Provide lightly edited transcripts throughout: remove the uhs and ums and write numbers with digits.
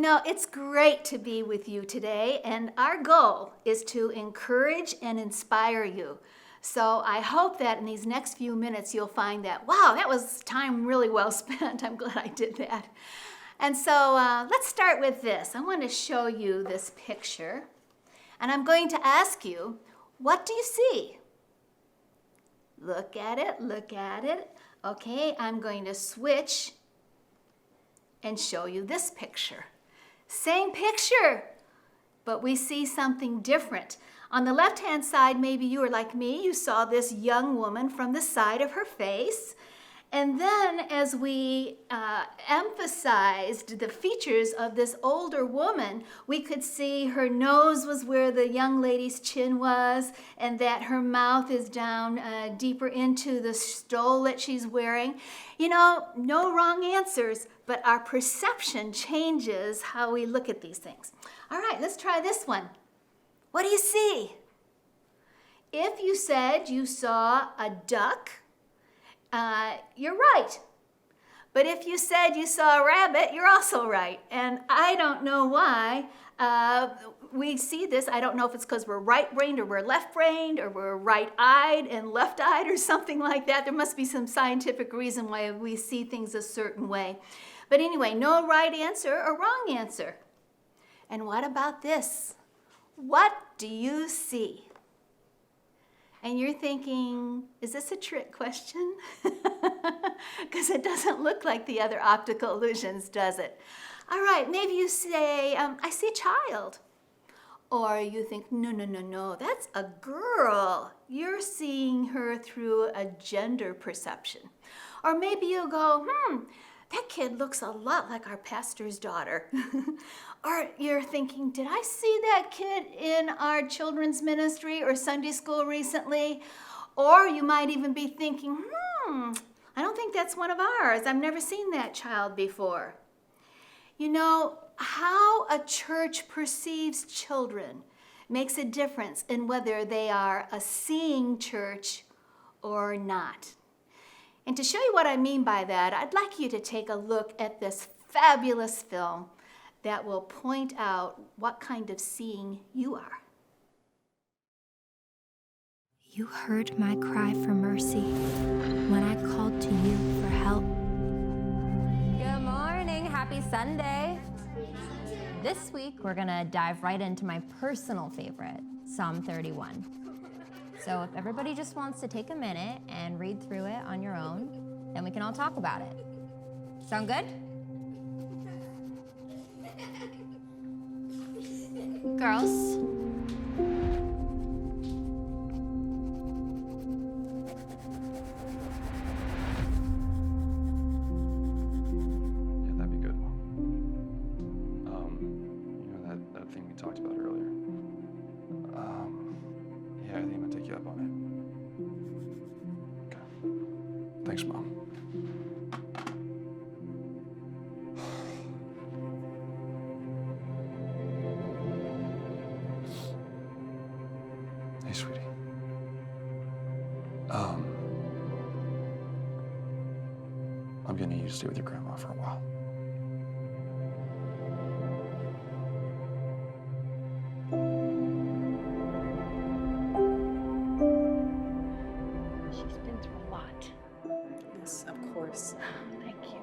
It's great to be with you today, and our goal is to encourage and inspire you. So I hope that in these next few minutes you'll find that, wow, that was time really well spent. I'm glad I did that. And so let's start with this. I want to show you this picture, and I'm going to ask you, what do you see? Look at it, look at it. Okay, I'm going to switch and show you this picture. Same picture, but we see something different. On the left-hand side, maybe you are like me, you saw this young woman from the side of her face. And then as we emphasized the features of this older woman, we could see her nose was where the young lady's chin was, and that her mouth is down deeper into the stole that she's wearing. No wrong answers, but our perception changes how we look at these things. All right, let's try this one. What do you see? If you said you saw a duck, you're right. But if you said you saw a rabbit, you're also right. And I don't know why we see this. I don't know if it's because we're right-brained or we're left-brained or we're right-eyed and left-eyed or something like that. There must be some scientific reason why we see things a certain way. But anyway, no right answer or wrong answer. And what about this? What do you see? And you're thinking, is this a trick question? Because it doesn't look like the other optical illusions, does it? All right, maybe you say, I see a child. Or you think, no, that's a girl. You're seeing her through a gender perception. Or maybe you go, that kid looks a lot like our pastor's daughter. Or you're thinking, did I see that kid in our children's ministry or Sunday school recently? Or you might even be thinking, I don't think that's one of ours. I've never seen that child before. How a church perceives children makes a difference in whether they are a seeing church or not. And to show you what I mean by that, I'd like you to take a look at this fabulous film that will point out what kind of seeing you are. You heard my cry for mercy when I called to you for help. Good morning, happy Sunday. This week, we're gonna dive right into my personal favorite, Psalm 31. So if everybody just wants to take a minute and read through it on your own, then we can all talk about it. Sound good? Girls. Yeah, that'd be good. That thing we talked about earlier. Yeah, I think I'm gonna take you up on it. Okay. Thanks, Mom. Hey, sweetie. I'm gonna need you to stay with your grandma for a while. She's been through a lot. Yes, of course. Thank you.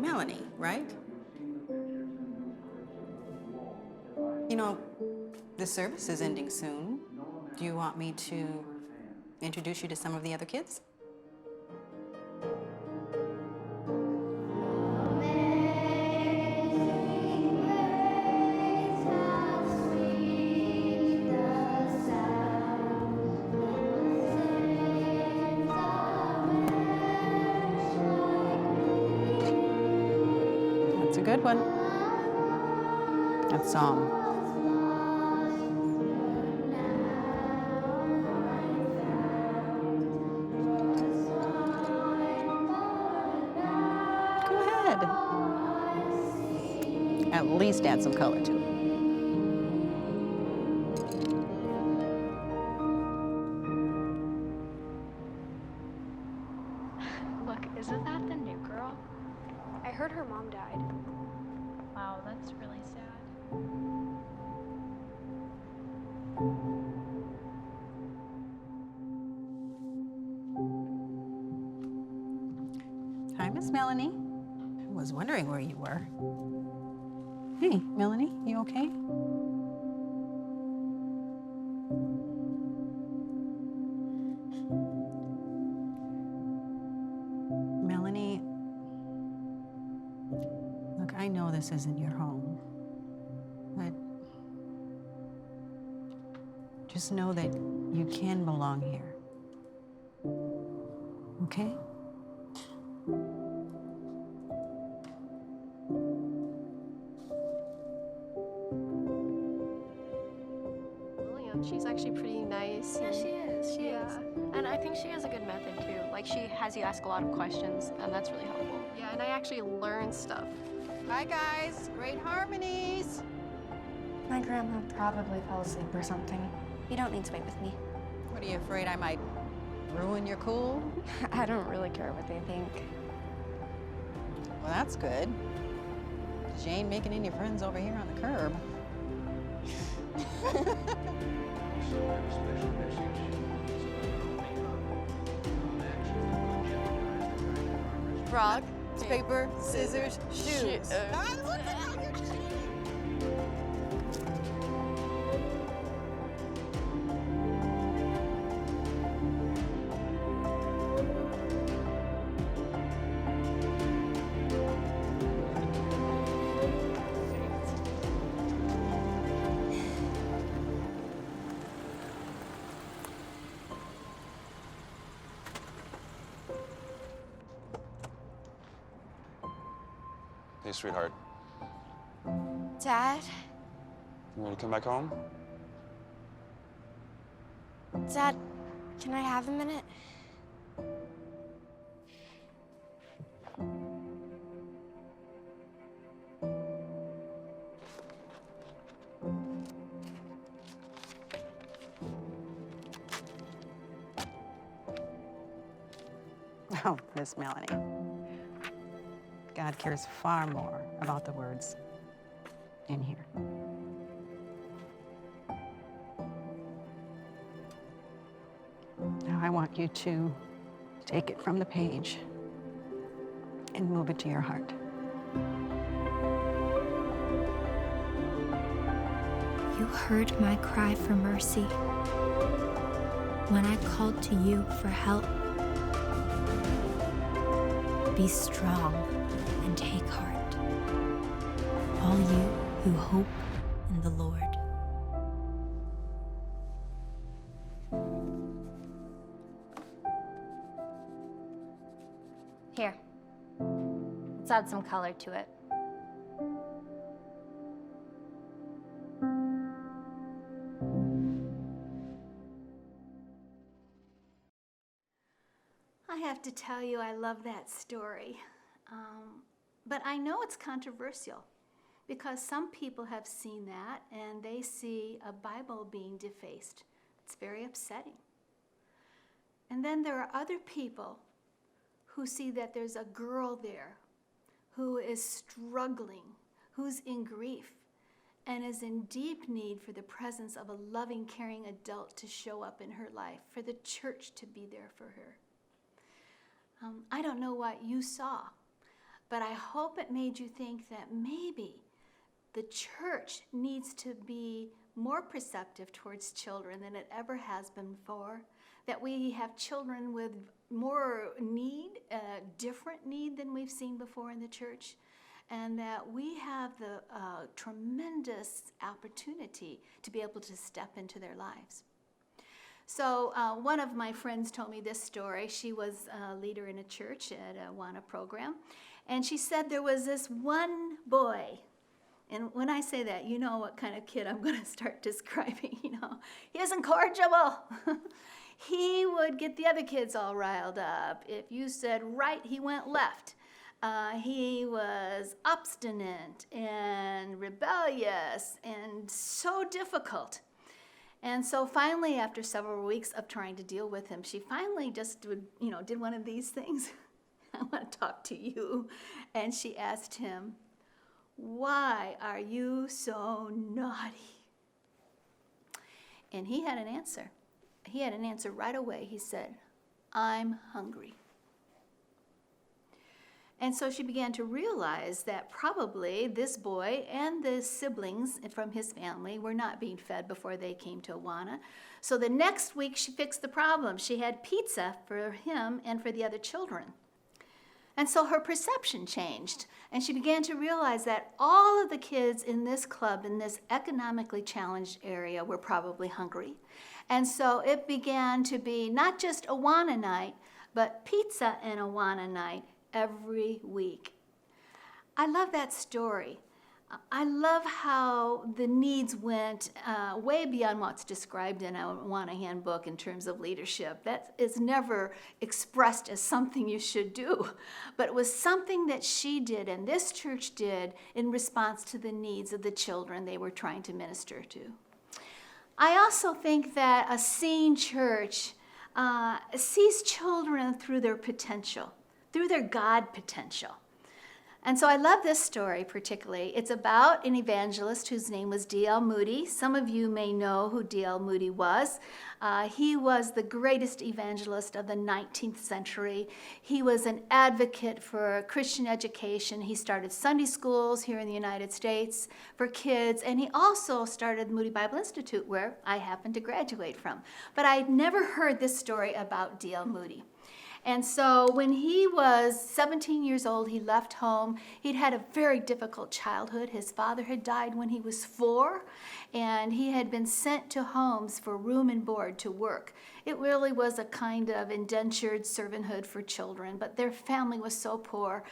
Melanie, right? The service is ending soon. Do you want me to introduce you to some of the other kids? That's a good one. That song. At least add some color to it. Miss Melanie. I was wondering where you were. Hey, Melanie, you okay? Melanie, look, I know this isn't your home, but just know that you can belong here. Okay? William, she's actually pretty nice. Yeah, she is. She Yeah. is. And I think she has a good method too. Like she has you ask a lot of questions, and that's really helpful. Yeah, and I actually learned stuff. Bye, guys. Great harmonies. My grandma probably fell asleep or something. You don't need to wait with me. What, are you afraid I might ruin your cool? I don't really care what they think. Well, that's good. 'Cause you ain't making any friends over here on the curb. Rock, paper, scissors, shoes. Hey, sweetheart. Dad? You ready to come back home? Dad, can I have a minute? Oh, Miss Melanie. God cares far more about the words in here. Now I want you to take it from the page and move it to your heart. You heard my cry for mercy when I called to you for help. Be strong and take heart, all you who hope in the Lord. Here, let's add some color to it. I have to tell you, I love that story. But I know it's controversial because some people have seen that and they see a Bible being defaced. It's very upsetting. And then there are other people who see that there's a girl there who is struggling, who's in grief, and is in deep need for the presence of a loving, caring adult to show up in her life, for the church to be there for her. I don't know what you saw, but I hope it made you think that maybe the church needs to be more perceptive towards children than it ever has been before, that we have children with more need, different need than we've seen before in the church, and that we have the tremendous opportunity to be able to step into their lives. So one of my friends told me this story. She was a leader in a church at a Awana program, and she said there was this one boy. And when I say that, you know what kind of kid I'm going to start describing. He was incorrigible. He would get the other kids all riled up. If you said right, he went left. He was obstinate and rebellious and so difficult. And so finally, after several weeks of trying to deal with him, she finally just did one of these things. I want to talk to you. And she asked him, "Why are you so naughty?" And he had an answer. He had an answer right away. He said, "I'm hungry." And so she began to realize that probably this boy and the siblings from his family were not being fed before they came to Awana. So the next week she fixed the problem. She had pizza for him and for the other children. And so her perception changed, and she began to realize that all of the kids in this club, in this economically challenged area, were probably hungry. And so it began to be not just Awana night, but pizza and Awana night every week. I love that story. I love how the needs went way beyond what's described in a Awana handbook in terms of leadership. That is never expressed as something you should do, but it was something that she did and this church did in response to the needs of the children they were trying to minister to. I also think that a seeing church sees children through their potential, through their God potential. And so I love this story particularly. It's about an evangelist whose name was D.L. Moody. Some of you may know who D.L. Moody was. He was the greatest evangelist of the 19th century. He was an advocate for Christian education. He started Sunday schools here in the United States for kids, and he also started Moody Bible Institute, where I happened to graduate from. But I'd never heard this story about D.L. Moody. And so when he was 17 years old, he left home. He'd had a very difficult childhood. His father had died when he was 4, and he had been sent to homes for room and board to work. It really was a kind of indentured servanthood for children, but their family was so poor.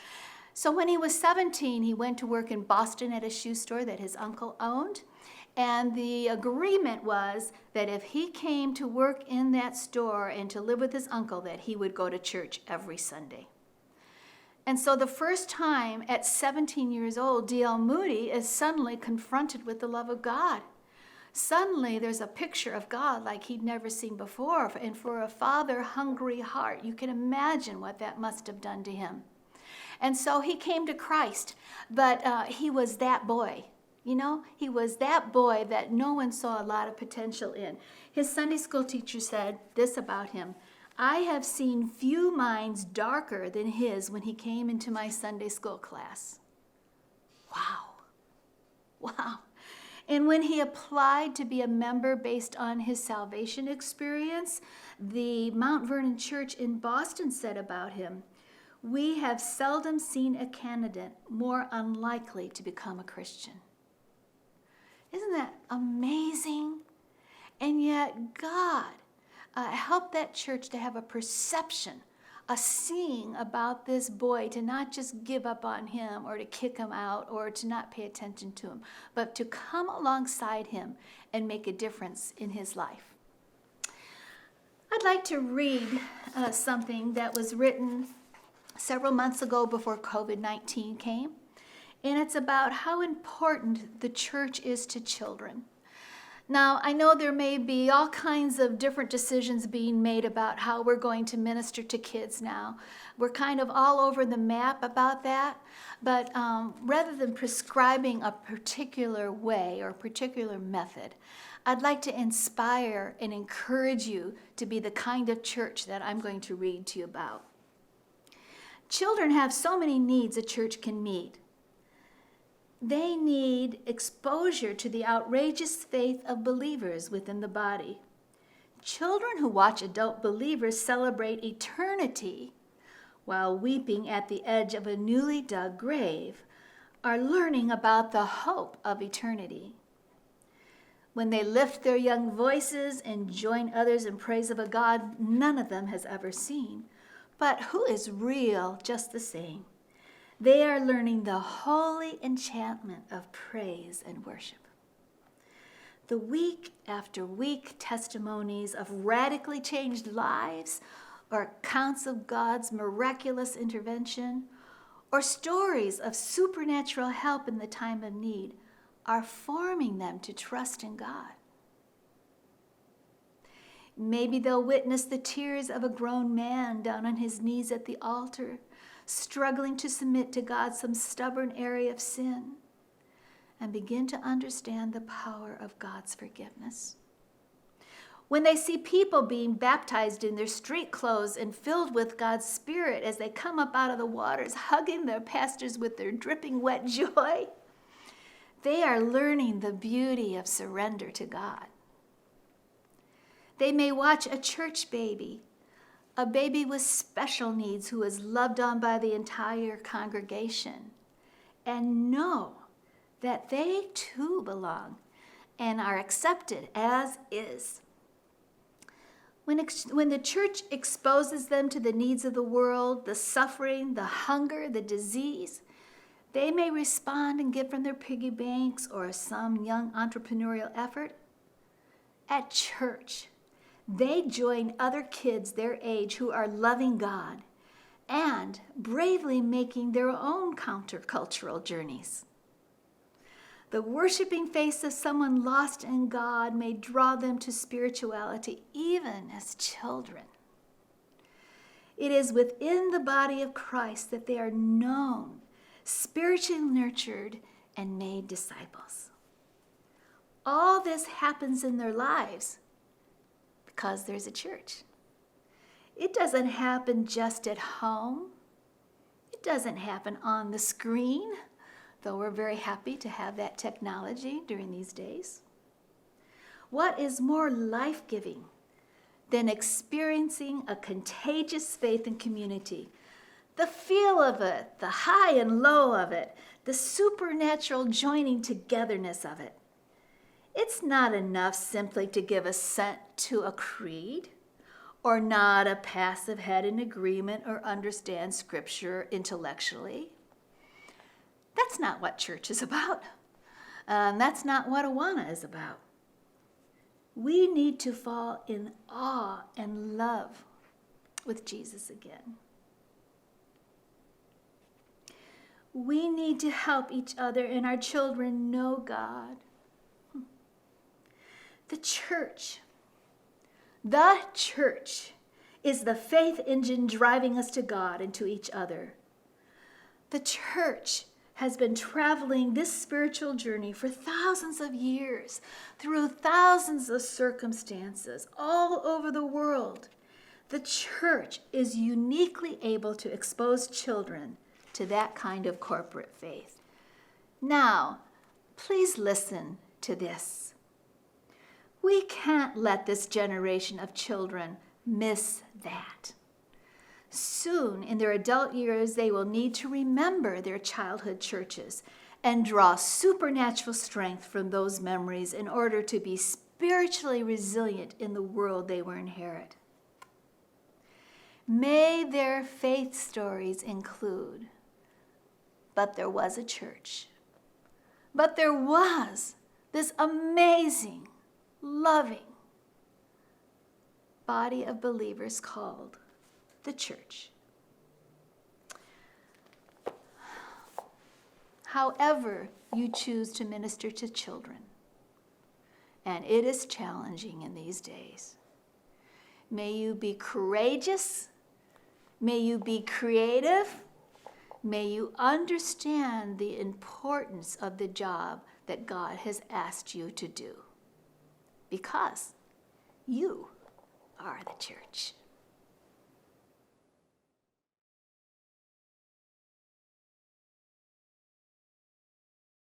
So when he was 17, he went to work in Boston at a shoe store that his uncle owned. And the agreement was that if he came to work in that store and to live with his uncle, that he would go to church every Sunday. And so the first time at 17 years old, D.L. Moody is suddenly confronted with the love of God. Suddenly there's a picture of God like he'd never seen before. And for a father-hungry heart, you can imagine what that must have done to him. And so he came to Christ, but he was that boy. You know, he was that boy that no one saw a lot of potential in. His Sunday school teacher said this about him: "I have seen few minds darker than his when he came into my Sunday school class." Wow. Wow. And when he applied to be a member based on his salvation experience, the Mount Vernon Church in Boston said about him, "We have seldom seen a candidate more unlikely to become a Christian." Isn't that amazing? And yet God helped that church to have a perception, a seeing about this boy, to not just give up on him or to kick him out or to not pay attention to him, but to come alongside him and make a difference in his life. I'd like to read something that was written several months ago before COVID-19 came. And it's about how important the church is to children. Now, I know there may be all kinds of different decisions being made about how we're going to minister to kids now. We're kind of all over the map about that. But rather than prescribing a particular way or a particular method, I'd like to inspire and encourage you to be the kind of church that I'm going to read to you about. Children have so many needs a church can meet. They need exposure to the outrageous faith of believers within the body. Children who watch adult believers celebrate eternity while weeping at the edge of a newly dug grave are learning about the hope of eternity. When they lift their young voices and join others in praise of a God none of them has ever seen, but who is real just the same, they are learning the holy enchantment of praise and worship. The week after week testimonies of radically changed lives, or accounts of God's miraculous intervention, or stories of supernatural help in the time of need are forming them to trust in God. Maybe they'll witness the tears of a grown man down on his knees at the altar, struggling to submit to God some stubborn area of sin, and begin to understand the power of God's forgiveness. When they see people being baptized in their street clothes and filled with God's Spirit as they come up out of the waters, hugging their pastors with their dripping wet joy, they are learning the beauty of surrender to God. They may watch a church baby, a baby with special needs who is loved on by the entire congregation, and know that they too belong and are accepted as is. When the church exposes them to the needs of the world, the suffering, the hunger, the disease, they may respond and give from their piggy banks or some young entrepreneurial effort. At church, they join other kids their age who are loving God and bravely making their own countercultural journeys. The worshiping face of someone lost in God may draw them to spirituality even as children. It is within the body of Christ that they are known, spiritually nurtured, and made disciples. All this happens in their lives because there's a church. It doesn't happen just at home. It doesn't happen on the screen, though we're very happy to have that technology during these days. What is more life-giving than experiencing a contagious faith in community? The feel of it, the high and low of it, the supernatural joining togetherness of it. It's not enough simply to give assent to a creed or nod a passive head in agreement or understand Scripture intellectually. That's not what church is about. That's not what Awana is about. We need to fall in awe and love with Jesus again. We need to help each other and our children know God. The church is the faith engine driving us to God and to each other. The church has been traveling this spiritual journey for thousands of years, through thousands of circumstances, all over the world. The church is uniquely able to expose children to that kind of corporate faith. Now, please listen to this. We can't let this generation of children miss that. Soon, in their adult years, they will need to remember their childhood churches and draw supernatural strength from those memories in order to be spiritually resilient in the world they will inherit. May their faith stories include, but there was a church. But there was this amazing, loving body of believers called the church. However you choose to minister to children, and it is challenging in these days, may you be courageous, may you be creative, may you understand the importance of the job that God has asked you to do, because you are the church.